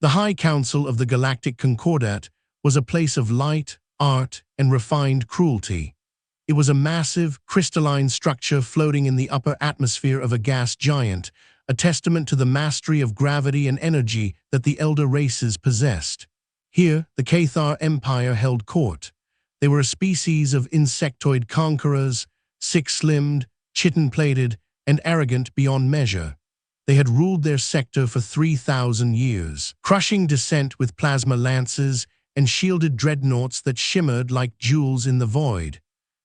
The High Council of the Galactic Concordat was a place of light, art, and refined cruelty. It was a massive, crystalline structure floating in the upper atmosphere of a gas giant, a testament to the mastery of gravity and energy that the elder races possessed. Here, the Cathar Empire held court. They were a species of insectoid conquerors, six-limbed, chitin-plated, and arrogant beyond measure. They had ruled their sector for 3,000 years, crushing dissent with plasma lances and shielded dreadnoughts that shimmered like jewels in the void.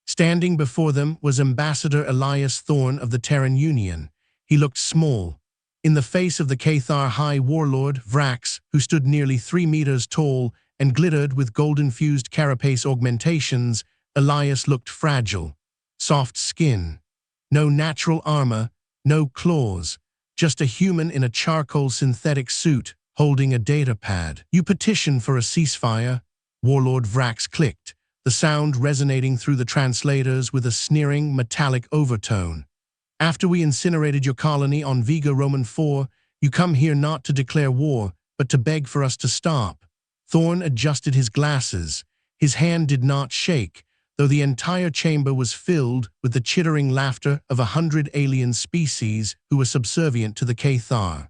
Standing before them was Ambassador Elias Thorne of the Terran Union. He looked small. In the face of the Cathar High Warlord, Vrax, who stood nearly 3 meters tall and glittered with gold-infused carapace augmentations, Elias looked fragile. Soft skin. No natural armor, no claws. Just a human in a charcoal synthetic suit, holding a datapad. "You petition for a ceasefire?" Warlord Vrax clicked, the sound resonating through the translators with a sneering, metallic overtone. "After we incinerated your colony on Vega Roman 4, you come here not to declare war, but to beg for us to stop." Thorne adjusted his glasses. His hand did not shake, though the entire chamber was filled with the chittering laughter of 100 alien species who were subservient to the Cathar.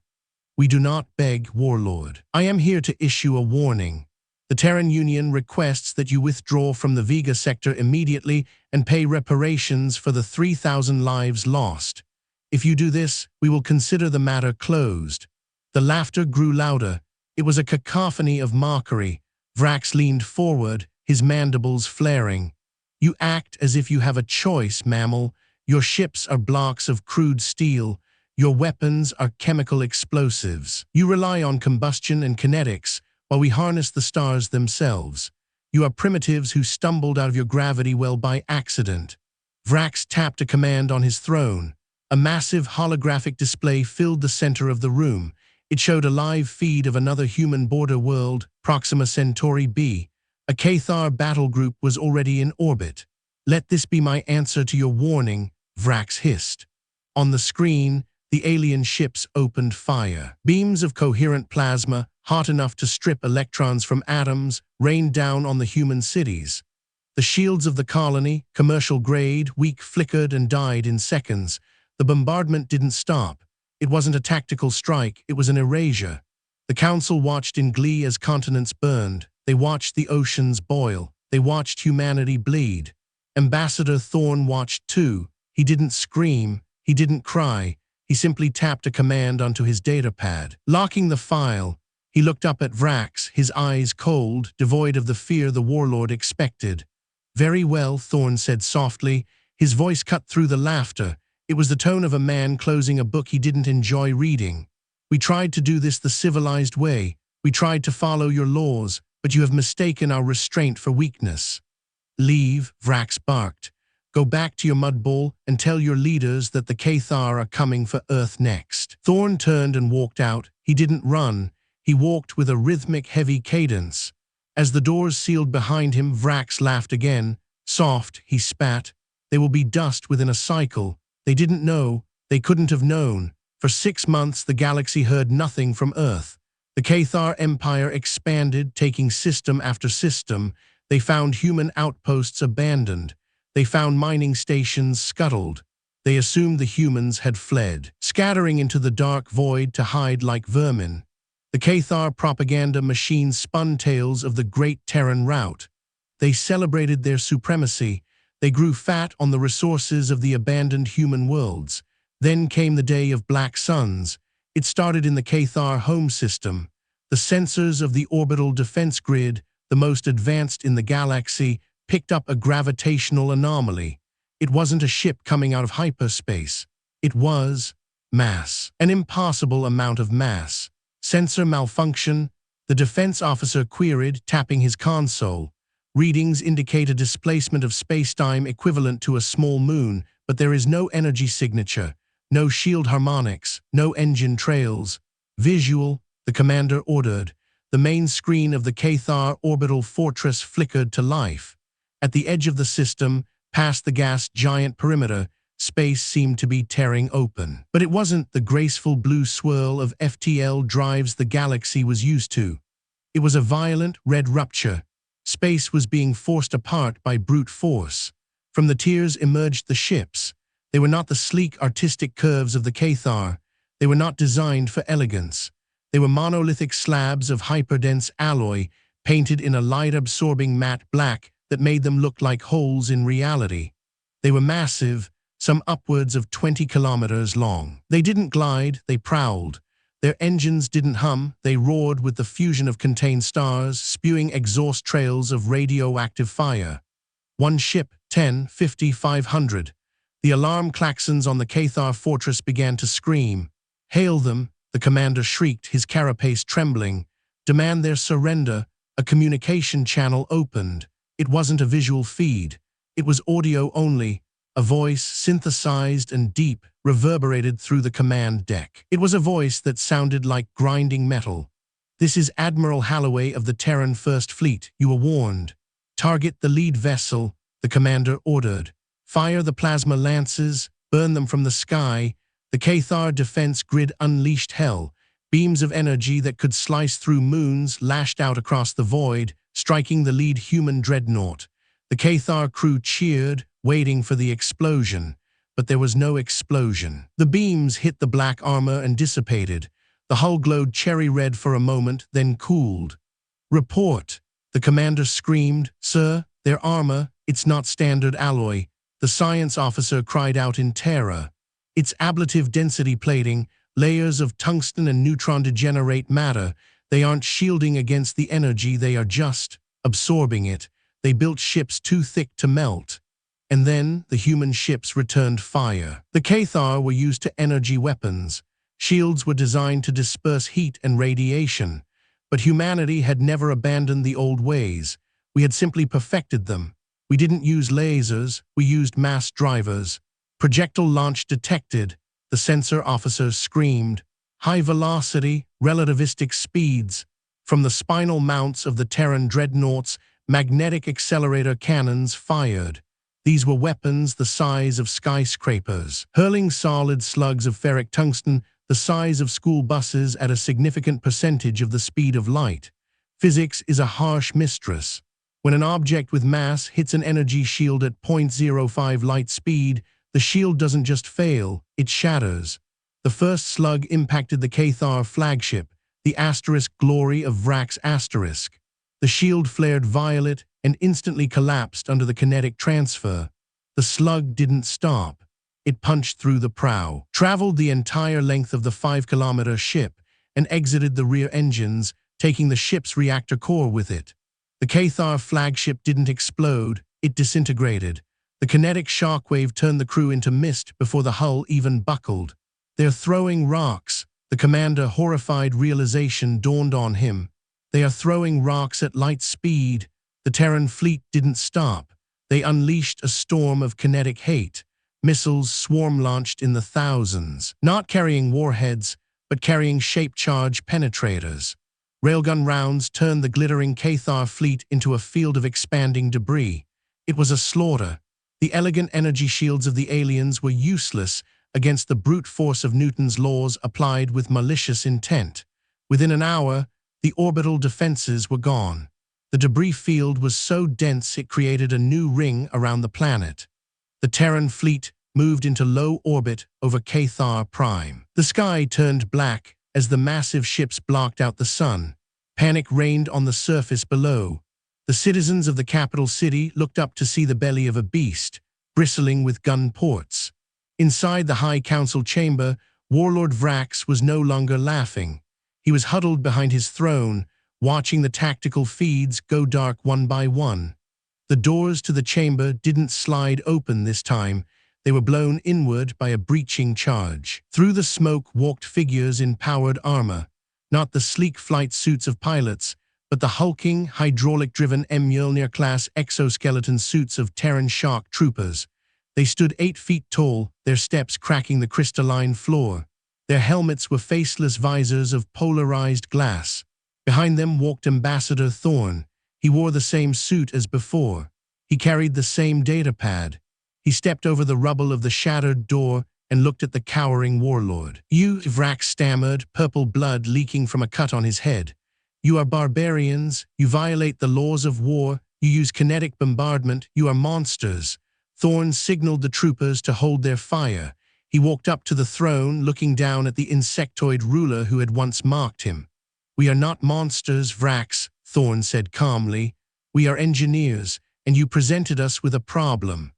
"We do not beg, Warlord. I am here to issue a warning. The Terran Union requests that you withdraw from the Vega sector immediately and pay reparations for the 3,000 lives lost. If you do this, we will consider the matter closed." The laughter grew louder. It was a cacophony of mockery. Vrax leaned forward, his mandibles flaring. "You act as if you have a choice, mammal. Your ships are blocks of crude steel. Your weapons are chemical explosives. You rely on combustion and kinetics, while we harness the stars themselves. You are primitives who stumbled out of your gravity well by accident." Vrax tapped a command on his throne. A massive holographic display filled the center of the room. It showed a live feed of another human border world, Proxima Centauri b. A Cathar battle group was already in orbit. "Let this be my answer to your warning," Vrax hissed. On the screen, the alien ships opened fire. Beams of coherent plasma, hot enough to strip electrons from atoms, rained down on the human cities. The shields of the colony, commercial grade, weak, flickered and died in seconds. The bombardment didn't stop. It wasn't a tactical strike, it was an erasure. The Council watched in glee as continents burned. They watched the oceans boil. They watched humanity bleed. Ambassador Thorne watched too. He didn't scream. He didn't cry. He simply tapped a command onto his datapad. Locking the file, he looked up at Vrax, his eyes cold, devoid of the fear the warlord expected. "Very well," Thorne said softly. His voice cut through the laughter. It was the tone of a man closing a book he didn't enjoy reading. "We tried to do this the civilized way. We tried to follow your laws, but you have mistaken our restraint for weakness." "Leave," Vrax barked. "Go back to your mud bowl and tell your leaders that the Cathar are coming for Earth next." Thorne turned and walked out. He didn't run. He walked with a rhythmic, heavy cadence. As the doors sealed behind him, Vrax laughed again. Soft, he spat. "They will be dust within a cycle." They didn't know. They couldn't have known. For 6 months, the galaxy heard nothing from Earth. The Cathar Empire expanded, taking system after system. They found human outposts abandoned. They found mining stations scuttled. They assumed the humans had fled, scattering into the dark void to hide like vermin. The Cathar propaganda machine spun tales of the great Terran rout. They celebrated their supremacy. They grew fat on the resources of the abandoned human worlds. Then came the day of black suns. It started in the Cathar home system. The sensors of the orbital defense grid, the most advanced in the galaxy, picked up a gravitational anomaly. It wasn't a ship coming out of hyperspace. It was mass. An impossible amount of mass. "Sensor malfunction," the defense officer queried, tapping his console. "Readings indicate a displacement of spacetime equivalent to a small moon, but there is no energy signature, no shield harmonics, no engine trails." "Visual," the commander ordered. The main screen of the Cathar orbital fortress flickered to life. At the edge of the system, past the gas giant perimeter, Space seemed to be tearing open. But it wasn't the graceful blue swirl of FTL drives the galaxy was used to. It was a violent red rupture. Space was being forced apart by brute force. From the tears emerged the ships. They were not the sleek artistic curves of the Cathar. They were not designed for elegance. They were monolithic slabs of hyperdense alloy painted in a light-absorbing matte black that made them look like holes in reality. They were massive, some upwards of 20 kilometers long. They didn't glide, they prowled. Their engines didn't hum, they roared with the fusion of contained stars, spewing exhaust trails of radioactive fire. One ship, 10, 50, 500. The alarm klaxons on the Cathar fortress began to scream. "Hail them," the commander shrieked, his carapace trembling. "Demand their surrender." A communication channel opened. It wasn't a visual feed. It was audio only. A voice, synthesized and deep, reverberated through the command deck. It was a voice that sounded like grinding metal. "This is Admiral Halloway of the Terran First Fleet. You were warned. Target the lead vessel," the commander ordered. "Fire the plasma lances, burn them from the sky." The Cathar defense grid unleashed hell. Beams of energy that could slice through moons lashed out across the void, striking the lead human dreadnought. The Cathar crew cheered, waiting for the explosion. But there was no explosion. The beams hit the black armor and dissipated. The hull glowed cherry red for a moment, then cooled. "Report," the commander screamed. "Sir, their armor, it's not standard alloy." The science officer cried out in terror. "It's ablative density plating, layers of tungsten and neutron degenerate matter. They aren't shielding against the energy, they are just absorbing it. They built ships too thick to melt." And then the human ships returned fire. The Cathar were used to energy weapons. Shields were designed to disperse heat and radiation. But humanity had never abandoned the old ways. We had simply perfected them. We didn't use lasers, we used mass drivers. "Projectile launch detected," the sensor officer screamed. "High velocity, relativistic speeds." From the spinal mounts of the Terran dreadnoughts, magnetic accelerator cannons fired. These were weapons the size of skyscrapers, hurling solid slugs of ferric tungsten the size of school buses at a significant percentage of the speed of light. Physics is a harsh mistress. When an object with mass hits an energy shield at 0.05 light speed, the shield doesn't just fail, it shatters. The first slug impacted the Cathar flagship, the asterisk glory of Vrax asterisk. The shield flared violet and instantly collapsed under the kinetic transfer. The slug didn't stop. It punched through the prow, traveled the entire length of the 5-kilometer ship, and exited the rear engines, taking the ship's reactor core with it. The Cathar flagship didn't explode, it disintegrated. The kinetic shockwave turned the crew into mist before the hull even buckled. "They're throwing rocks." The commander, horrified realization dawned on him. "They are throwing rocks at light speed." The Terran fleet didn't stop. They unleashed a storm of kinetic hate. Missiles swarm-launched in the thousands, not carrying warheads, but carrying shape-charge penetrators. Railgun rounds turned the glittering Cathar fleet into a field of expanding debris. It was a slaughter. The elegant energy shields of the aliens were useless against the brute force of Newton's laws applied with malicious intent. Within an hour, the orbital defenses were gone. The debris field was so dense it created a new ring around the planet. The Terran fleet moved into low orbit over Cathar Prime. The sky turned black as the massive ships blocked out the sun. Panic reigned on the surface below. The citizens of the capital city looked up to see the belly of a beast, bristling with gun ports. Inside the High Council chamber, Warlord Vrax was no longer laughing. He was huddled behind his throne, watching the tactical feeds go dark one by one. The doors to the chamber didn't slide open this time. They were blown inward by a breaching charge. Through the smoke walked figures in powered armor, not the sleek flight suits of pilots, but the hulking, hydraulic-driven M. Mjolnir-class exoskeleton suits of Terran shock troopers. They stood 8 feet tall, their steps cracking the crystalline floor. Their helmets were faceless visors of polarized glass. Behind them walked Ambassador Thorn. He wore the same suit as before. He carried the same datapad. He stepped over the rubble of the shattered door and looked at the cowering warlord. "You," Vrax stammered, purple blood leaking from a cut on his head. "You are barbarians. You violate the laws of war. You use kinetic bombardment. You are monsters." Thorn signaled the troopers to hold their fire. He walked up to the throne, looking down at the insectoid ruler who had once mocked him. "We are not monsters, Vrax," Thorn said calmly. "We are engineers, and you presented us with a problem."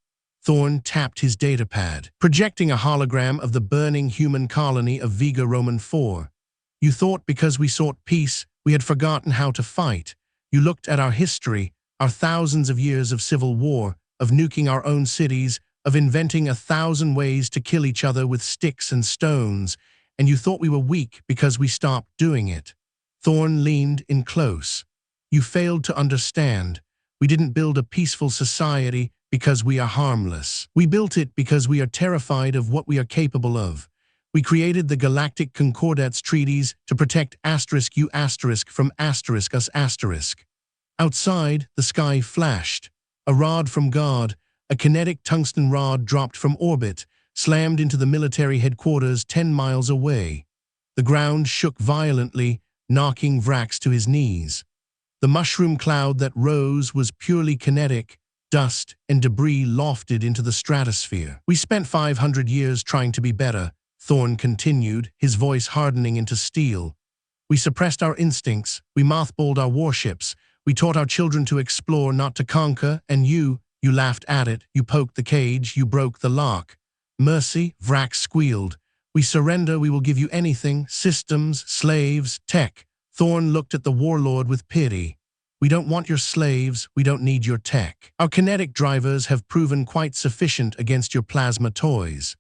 Thorn tapped his datapad, projecting a hologram of the burning human colony of Vega Roman 4. "You thought because we sought peace, we had forgotten how to fight. You looked at our history, our thousands of years of civil war, of nuking our own cities, of inventing 1,000 ways to kill each other with sticks and stones, and you thought we were weak because we stopped doing it." Thorn leaned in close. "You failed to understand. We didn't build a peaceful society because we are harmless. We built it because we are terrified of what we are capable of. We created the Galactic Concordat's treaties to protect *U* from *us*. Outside, the sky flashed. A rod from God, a kinetic tungsten rod dropped from orbit, slammed into the military headquarters 10 miles away. The ground shook violently, knocking Vrax to his knees. The mushroom cloud that rose was purely kinetic. Dust and debris lofted into the stratosphere. "We spent 500 years trying to be better," Thorn continued, his voice hardening into steel. "We suppressed our instincts, we mothballed our warships, we taught our children to explore, not to conquer, and you laughed at it, you poked the cage, you broke the lock." "Mercy," Vrax squealed. "We surrender, we will give you anything, systems, slaves, tech." Thorn looked at the warlord with pity. "We don't want your slaves, we don't need your tech. Our kinetic drivers have proven quite sufficient against your plasma toys."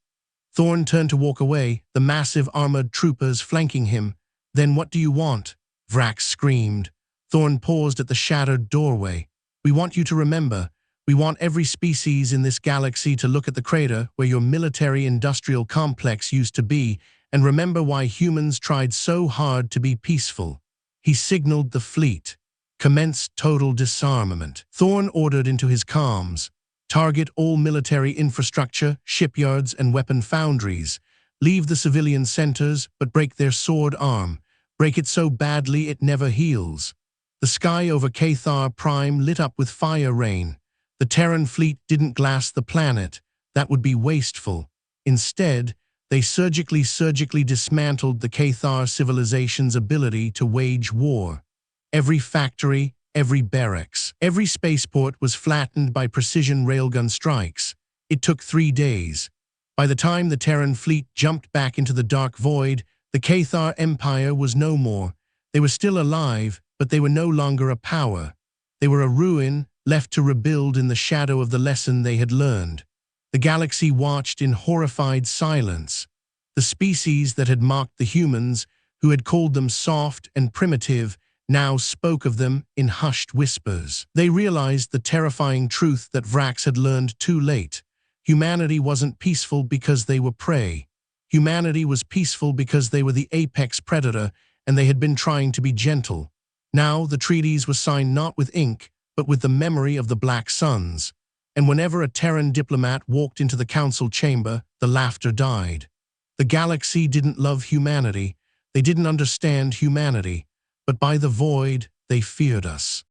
Thorn turned to walk away, the massive armored troopers flanking him. "Then what do you want?" Vrax screamed. Thorn paused at the shattered doorway. "We want you to remember. We want every species in this galaxy to look at the crater where your military-industrial complex used to be and remember why humans tried so hard to be peaceful." He signaled the fleet. "Commence total disarmament." Thorn ordered into his comms. "Target all military infrastructure, shipyards, and weapon foundries. Leave the civilian centers, but break their sword arm. Break it so badly it never heals." The sky over Cathar Prime lit up with fire rain. The Terran fleet didn't glass the planet. That would be wasteful. Instead, they surgically dismantled the Cathar civilization's ability to wage war. Every factory, every barracks, every spaceport was flattened by precision railgun strikes. It took 3 days. By the time the Terran fleet jumped back into the dark void, the Cathar Empire was no more. They were still alive, but they were no longer a power. They were a ruin, left to rebuild in the shadow of the lesson they had learned. The galaxy watched in horrified silence. The species that had mocked the humans, who had called them soft and primitive, now spoke of them in hushed whispers. They realized the terrifying truth that Vrax had learned too late. Humanity wasn't peaceful because they were prey. Humanity was peaceful because they were the apex predator and they had been trying to be gentle. Now the treaties were signed not with ink, but with the memory of the Black Suns. And whenever a Terran diplomat walked into the council chamber, the laughter died. The galaxy didn't love humanity. They didn't understand humanity. But by the void, they feared us.